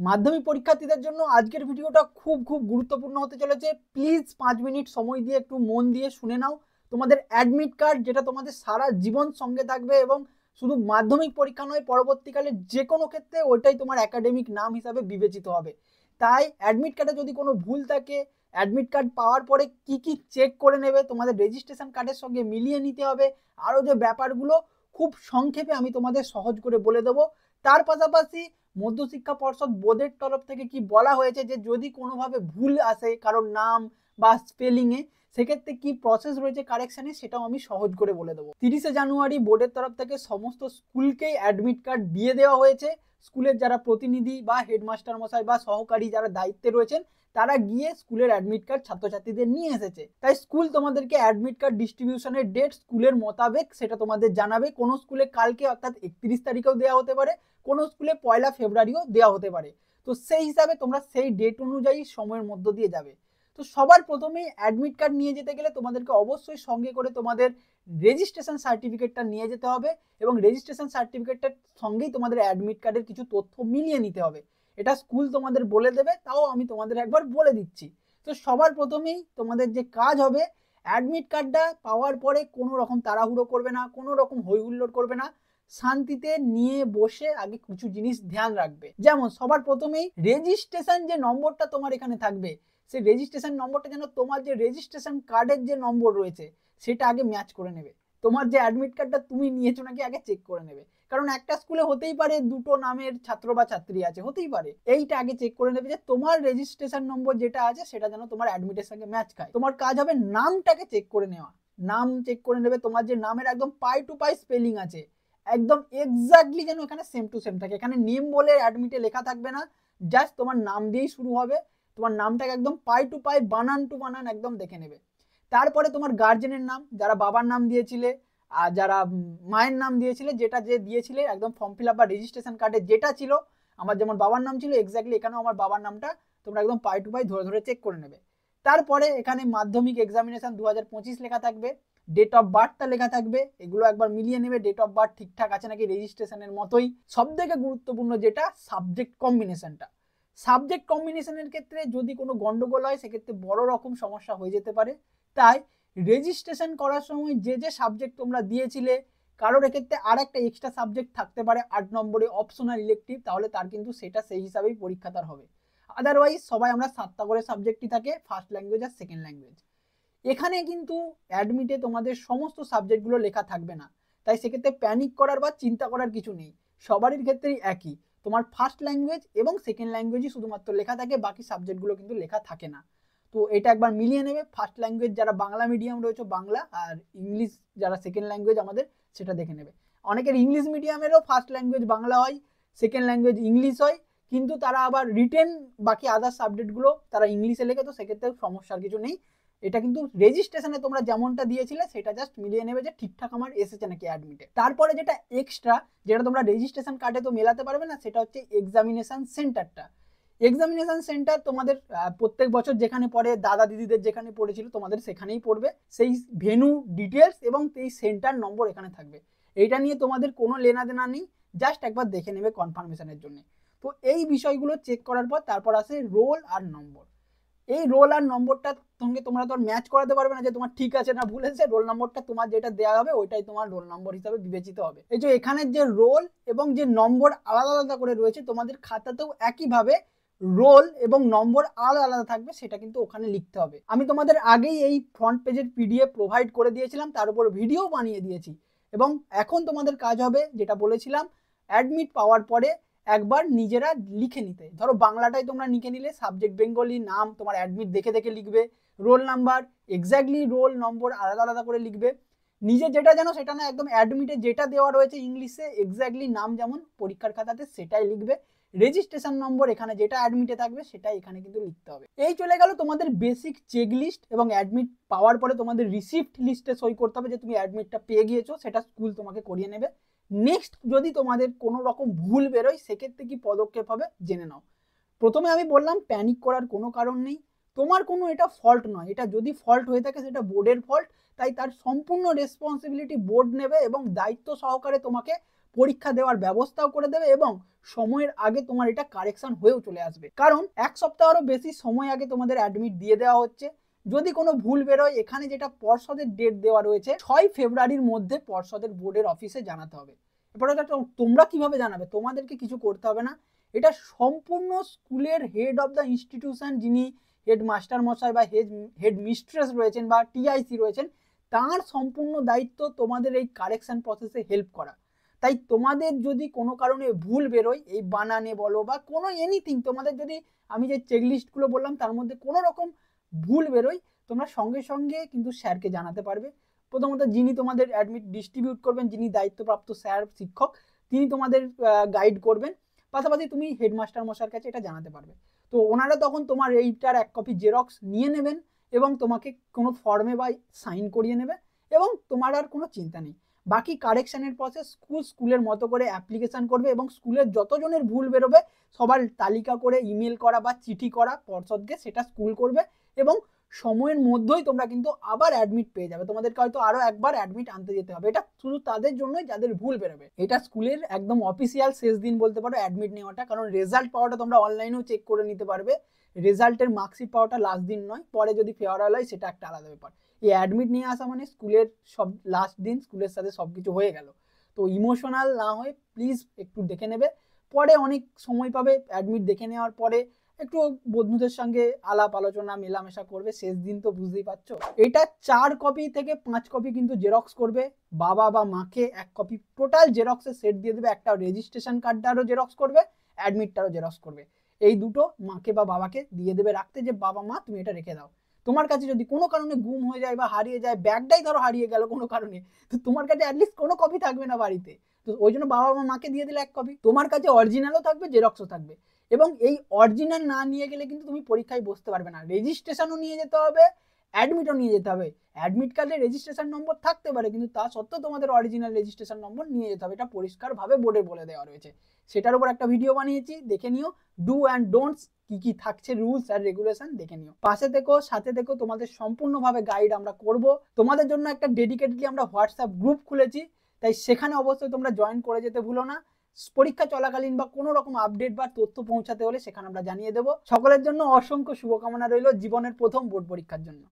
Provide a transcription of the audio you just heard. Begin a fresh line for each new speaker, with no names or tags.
মাধ্যমিক পরীক্ষার্থীদের জন্য আজকের ভিডিওটা খুব গুরুত্বপূর্ণ হতে চলেছে। প্লিজ 5 মিনিট সময় দিয়ে একটু মন দিয়ে শুনে নাও। তোমাদের অ্যাডমিট কার্ড যেটা তোমাদের সারা জীবন সঙ্গে থাকবে এবং শুধু মাধ্যমিক পরীক্ষা নয়, পরবর্তীকালে যে কোনো ক্ষেত্রে ওইটাই তোমার একাডেমিক নাম হিসাবে বিবেচিত হবে। তাই অ্যাডমিট কার্ডে যদি কোনো ভুল থাকে, অ্যাডমিট কার্ড পাওয়ার পরে কি কি চেক করে নেবে, তোমাদের রেজিস্ট্রেশন কার্ডের সঙ্গে মিলিয়ে নিতে হবে, আরও যে ব্যাপারগুলো খুব সংক্ষেপে আমি তোমাদের সহজ করে বলে দেবো। তার পাশাপাশি মধ্যশিক্ষা পর্ষদ বোর্ডের তরফ থেকে কি বলা হয়েছে যে যদি কোনোভাবে ভুল আসে কারোর নাম বা স্পেলিংয়ে, সেক্ষেত্রে কি প্রসেস রয়েছে কারেকশানে, সেটাও আমি সহজ করে বলে দেবো। 30শে জানুয়ারি বোর্ডের তরফ থেকে সমস্ত স্কুলকেই অ্যাডমিট কার্ড দিয়ে দেওয়া হয়েছে। স্কুলের যারা প্রতিনিধি বা হেডমাস্টার মশাই বা সহকারী যারা দায়িত্বে রয়েছেন, তারা গিয়ে স্কুলের অ্যাডমিট কার্ড ছাত্রছাত্রীদের নিয়ে এসেছে। তাই স্কুল তোমাদেরকে অ্যাডমিট কার্ড ডিস্ট্রিবিউশনের ডেট স্কুলের মোতাবেক সেটা তোমাদের জানাবে। কোনো স্কুলে কালকে অর্থাৎ 31 তারিখেও দেওয়া হতে পারে, কোনো স্কুলে 1 ফেব্রুয়ারিও দেওয়া হতে পারে। তো সেই হিসাবে তোমরা সেই ডেট অনুযায়ী সময়ের মধ্য দিয়ে যাবে। তো সবার প্রথমেই অ্যাডমিট কার্ড নিয়ে যেতে গেলে তোমাদেরকে অবশ্যই সঙ্গে করে তোমাদের রেজিস্ট্রেশন সার্টিফিকেটটা নিয়ে যেতে হবে এবং রেজিস্ট্রেশন সার্টিফিকেটটার সঙ্গেই তোমাদের অ্যাডমিট কার্ডের কিছু তথ্য মিলিয়ে নিতে হবে। এটা স্কুল তোমাদের বলে দেবে, তাও আমি তোমাদের একবার বলে দিচ্ছি। তো সবার প্রথমেই তোমাদের যে কাজ হবে, অ্যাডমিট কার্ডটা পাওয়ার পরে কোনো রকম তাড়াহুড়ো করবে না, কোনো রকম হই হুল্লোড় করবে না, শান্তিতে নিয়ে বসে আগে কিছু জিনিস ধ্যান রাখবে। যেমন সবার প্রথমেই রেজিস্ট্রেশন যে নম্বরটা তোমার এখানে থাকবে, সেই রেজিস্ট্রেশন নম্বরটা যেন তোমার যে রেজিস্ট্রেশন কার্ডের যে নম্বর রয়েছে সেটা আগে ম্যাচ করে নেবে। তোমার যে অ্যাডমিট কার্ডটা তুমি নিয়েছো নাকি আগে চেক করে নেবে, কারণ একটা স্কুলে হতেই পারে দুটো নামের ছাত্র বা ছাত্রী আছে, হতেই পারে। এইটা আগে চেক করে নেবে যে তোমার রেজিস্ট্রেশন নম্বর যেটা আছে সেটা যেন তোমার অ্যাডমিটের সঙ্গে ম্যাচ খায়। তোমার কাজ হবে নামটাকে চেক করে নেওয়া। নাম চেক করে নেবে, তোমার যে নামের একদম পাই টু পাই স্পেলিং আছে, একদম এক্স্যাক্টলি যেন এখানে সেম টু সেম থাকে। এখানে নেম বলে অ্যাডমিটে লেখা থাকবে না, জাস্ট তোমার নাম দিয়েই শুরু হবে। তোমার নামটাকে একদম পাই টু পাই, বানান টু বানান একদম দেখে নেবে। তারপরে তোমার গার্জেনের নাম, যারা বাবার নাম দিয়েছিলে আর যারা মায়ের নাম দিয়েছিলে, যেটা যে দিয়েছিলে একদম ফর্ম ফিল আপ বা রেজিস্ট্রেশন কার্ডে যেটা ছিল, আমার যেমন বাবার নাম ছিল এক্স্যাক্টলি এখানেও আমার বাবার নামটা তোমরা একদম পাই টু পাই ধরে ধরে চেক করে নেবে। তারপরে এখানে মাধ্যমিক এক্সামিনেশন 2025 লেখা থাকবে, ডেট অফ বার্থটা লেখা থাকবে, এগুলো একবার মিলিয়ে নেবে ডেট অফ বার্থ ঠিকঠাক আছে নাকি রেজিস্ট্রেশনের মতোই। সব থেকে গুরুত্বপূর্ণ যেটা সাবজেক্ট কম্বিনেশনটা, সাবজেক্ট কম্বিনেশনের ক্ষেত্রে যদি কোনো গন্ডগোল হয় সেক্ষেত্রে বড় রকম সমস্যা হয়ে যেতে পারে। তাই রেজিস্ট্রেশন করার সময় যে যে সাবজেক্ট তোমরা দিয়েছিলে, কারোর এক্ষেত্রে আর একটা এক্সট্রা সাবজেক্ট থাকতে পারে 8 নম্বরে অপশনাল ইলেকটিভ, তাহলে তার কিন্তু সেটা সেই হিসাবেই পরীক্ষা তার হবে। আদারওয়াইজ সবাই আমরা 7টা করে সাবজেক্টই থাকে, ফার্স্ট ল্যাঙ্গুয়েজ আর সেকেন্ড ল্যাঙ্গুয়েজ। এখানে কিন্তু অ্যাডমিটে তোমাদের সমস্ত সাবজেক্টগুলো লেখা থাকবে না, তাই সেক্ষেত্রে প্যানিক করার বা চিন্তা করার কিছু নেই। সবারই ক্ষেত্রেই একই, তোমার ফার্স্ট ল্যাঙ্গুয়েজ এবং সেকেন্ড ল্যাঙ্গুয়েজই শুধুমাত্র লেখা থাকে, বাকি সাবজেক্টগুলো কিন্তু লেখা থাকে না। তো এটা একবার মিলিয়ে নেবে। ফার্স্ট ল্যাঙ্গুয়েজ যারা বাংলা মিডিয়াম রয়েছে বাংলা, আর ইংলিশ যারা সেকেন্ড ল্যাঙ্গুয়েজ আমাদের, সেটা দেখে নেবে। অনেকের ইংলিশ মিডিয়ামেরও ফার্স্ট ল্যাঙ্গুয়েজ বাংলা হয়, সেকেন্ড ল্যাঙ্গুয়েজ ইংলিশ হয়, কিন্তু তারা আবার রিটেন বাকি আদার সাবজেক্টগুলো তারা ইংলিশে লেখে, তো সেক্ষেত্রে সমস্যার কিছু নেই। এটা কিন্তু রেজিস্ট্রেশনে তোমরা যেমনটা দিয়েছিলে সেটা জাস্ট মিলিয়ে নেবে যে ঠিকঠাক আমার এসেছে নাকি অ্যাডমিটে। তারপরে যেটা এক্সট্রা, যেটা তোমরা রেজিস্ট্রেশন কার্ডে তো মেলাতে পারবে না, সেটা হচ্ছে এক্সামিনেশন সেন্টারটা। এক্সামিনেশন সেন্টার তোমাদের প্রত্যেক বছর যেখানে পড়ে, দাদা দিদিদের যেখানে পড়েছিল তোমাদের সেখানেই পড়বে। সেই ভেনু ডিটেলস এবং সেই সেন্টার নম্বর এখানে থাকবে। এইটা নিয়ে তোমাদের কোনো লেনাদেনা নেই, জাস্ট একবার দেখে নেবে কনফার্মেশনের জন্য। তো এই বিষয়গুলো চেক করার পর তারপর আসে রোল আর নম্বর। এই রোল আর নম্বরটার সঙ্গে তোমরা তো ম্যাচ করাতে পারবে না যে তোমার ঠিক আছে না ভুল আছে। রোল নম্বরটা তোমার যেটা দেওয়া হবে ওইটাই তোমার রোল নম্বর হিসাবে বিবেচিত হবে। এই যে এখানে যে রোল এবং যে নম্বর আলাদা আলাদা করে রয়েছে, তোমাদের খাতাতেও একইভাবে রোল এবং নম্বর আলাদা আলাদা থাকবে, সেটা কিন্তু ওখানে লিখতে হবে। আমি তোমাদের আগেই এই ফ্রন্ট পেজের পিডিএফ প্রোভাইড করে দিয়েছিলাম, তার উপর ভিডিও বানিয়ে দিয়েছি। এবং এখন তোমাদের কাজ হবে যেটা বলেছিলাম, অ্যাডমিট পাওয়ার পরে একবার নিজেরা লিখে নিতে। ধরো বাংলাটাই তোমরা লিখে নিলে, সাবজেক্ট বেঙ্গলি, নাম তোমার অ্যাডমিট দেখে দেখে লিখবে, roll number exactly roll number আলাদা আলাদা করে লিখবে। নিজে যেটা জানো সেটা না, একদম অ্যাডমিটে যেটা দেওয়া রয়েছে ইংলিশে এক্স্যাক্টলি নাম যেমন পরীক্ষার খাতাতে সেটাই লিখবে। রেজিস্ট্রেশন নম্বর এখানে যেটা অ্যাডমিটে থাকবে সেটাই এখানে কিন্তু লিখতে হবে। এই চলে গেল তোমাদের বেসিক চেক লিস্ট। এবং অ্যাডমিট পাওয়ার পরে তোমাদের রিসিপ্ট লিস্টে সই করতে হবে যে তুমি অ্যাডমিটটা পেয়ে গিয়েছো, সেটা স্কুল তোমাকে করিয়ে নেবে। নেক্সট যদি তোমাদের কোনো রকম ভুল বেরোয় সেক্ষেত্রে কি পদক্ষেপ হবে জেনে নাও। প্রথমে আমি বললাম প্যানিক করার কোনো কারণ নেই, তোমার কোনো এটা ফল্ট নয়। এটা যদি ফল্ট হয়ে থাকে সেটা বোর্ডের ফল্ট, তাই তার সম্পূর্ণ রেসপন্সিবিলিটি বোর্ড নেবে এবং দায়িত্ব সহকারে তোমাকে পরীক্ষা দেওয়ার ব্যবস্থাও করে দেবে এবং সময়ের আগে তোমার এটা কারেকশন হয়েও চলে আসবে। কারণ এক সপ্তাহেরও বেশি সময় আগে তোমাদের অ্যাডমিট দিয়ে দেওয়া হচ্ছে। যদি কোনো ভুল বেরোয়, এখানে যেটা পর্ষদের ডেট দেওয়া রয়েছে 6 ফেব্রুয়ারির মধ্যে পর্ষদের বোর্ডের অফিসে জানাতে হবে। এরপরে তোমরা কিভাবে জানাবে? তোমাদেরকে কিছু করতে হবে না, এটা সম্পূর্ণ স্কুলের হেড অফ দ্য ইনস্টিটিউশন, যিনি হেড মাস্টার মশাই বা হেড মিস্ট্রেস রয়েছেন বা টিআইসি রয়েছেন, তার সম্পূর্ণ দায়িত্ব তোমাদের এই কারেকশন প্রসেসে হেল্প করা। তাই তোমাদের যদি কোনো কারণে ভুল বেরোয়, এই বানানে বলো বা কোনো এনিথিং, তোমাদের যদি আমি যে চেকলিস্টগুলো বললাম তার মধ্যে কোনো রকম ভুল বেরোয়, তোমরা সঙ্গে সঙ্গে কিন্তু স্যারকে জানাতে পারবে। প্রথমত যিনি তোমাদের অ্যাডমিট ডিস্ট্রিবিউট করবেন, যিনি দায়িত্বপ্রাপ্ত স্যার শিক্ষক, তিনি তোমাদের গাইড করবেন। পাশাপাশি তুমি হেডমাস্টার মশাইয়ের কাছে এটা জানাতে পারবে। তো ওনারা তখন তোমার এইটার এক কপি জেরক্স নিয়ে নেবেন এবং তোমাকে কোনো ফর্মে বা সাইন করিয়ে নেবে এবং তোমার আর কোনো চিন্তা নেই। বাকি কারেকশনের প্রসেস স্কুলের মতো করে অ্যাপ্লিকেশন করবে এবং স্কুলের যতজনের ভুল বেরোবে সবার তালিকা করে ইমেল করা বা চিঠি করা পর্ষদকে, সেটা স্কুল করবে এবং সময়ের মধ্যেই তোমরা কিন্তু আবার অ্যাডমিট পেয়ে যাবে। তোমাদেরকে হয়তো আরো একবার অ্যাডমিট আনতে যেতে হবে। এটা শুধু তাদের জন্যই যাদের ভুল বেরোবে। এটা স্কুলের একদম অফিসিয়াল শেষ দিন বলতে পারো অ্যাডমিট নেওয়াটা, কারণ রেজাল্ট পাওয়াটা তোমরা অনলাইনেও চেক করে নিতে পারবে। রেজাল্টের মার্কশিট পাওয়াটা লাস্ট দিন নয়, পরে যদি ফেয়ারওয়েল হয় সেটা একটা আলাদা ব্যাপার। এই অ্যাডমিট নিয়ে আসা মানে স্কুলের সব লাস্ট দিন, স্কুলের সাথে সবকিছু হয়ে গেল। তো ইমোশনাল না হয়ে প্লিজ একটু দেখে নেবে। পরে অনেক সময় পাবে, অ্যাডমিট দেখে নেওয়ার পরে একটু বন্ধুদের সঙ্গে আলাপ আলোচনা মেলামেশা করবে। শেষ দিন তো বুঝতেই পারছো। এটা 4 কপি থেকে 5 কপি কিন্তু জেরক্স করবে, বাবা বা মাকে 1 কপি টোটাল জেরক্সের সেট দিয়ে দেবে। একটা রেজিস্ট্রেশন কার্ডটারও জেরক্স করবে, অ্যাডমিটটারও জেরক্স করবে। এই দুটো মাকে বা বাবাকে দিয়ে দেবে রাখতে, যে বাবা মা তুমি এটা রেখে দাও। তোমার কাছে যদি কোনো কারণে গুম হয়ে যায় বা হারিয়ে যায়, ব্যাগটাই ধরো হারিয়ে গেল কোনো কারণে, তো তোমার কাছে অ্যাটলিস্ট কোনো কপি থাকবে না বাড়িতে। তো ওই জন্য বাবা মা মাকে দিয়ে দিলে 1 কপি, তোমার কাছে অরিজিনালও থাকবে, জেরক্সও থাকবে। এবং এই অরিজিনাল না নিয়ে গেলে কিন্তু তুমি পরীক্ষায় বসতে পারবে না। রেজিস্ট্রেশনও নিয়ে যেতে হবে, অ্যাডমিটও নিয়ে যেতে হবে। অ্যাডমিট কার্ডে রেজিস্ট্রেশন নম্বর থাকতে পারে, কিন্তু তা সত্ত্বেও তোমাদের অরিজিনাল রেজিস্ট্রেশন নম্বর নিয়ে যেতে হবে। এটা পরিষ্কারভাবে বোর্ডে বলে দেওয়া রয়েছে। সেটার উপর একটা ভিডিও বানিয়েছি, দেখে নিও। ডু অ্যান্ড ডোন্টস কি কি থাকছে, রুলস আর রেগুলেশন দেখে নিও। পাশে থেকো, সাথে থেকো, তোমাদের সম্পূর্ণভাবে গাইড আমরা করব। তোমাদের জন্য একটা ডেডিকেটেডলি আমরা হোয়াটসঅ্যাপ গ্রুপ খুলেছি, তাই সেখানে অবশ্যই তোমরা জয়েন করে যেতে ভুলো না। পরীক্ষা চলাকালীন বা কোনো রকম আপডেট বা তথ্য পৌঁছাতে হলে সেখানে আমরা জানিয়ে দেবো। সকলের জন্য অসংখ্য শুভকামনা রইল জীবনের প্রথম বোর্ড পরীক্ষার জন্য।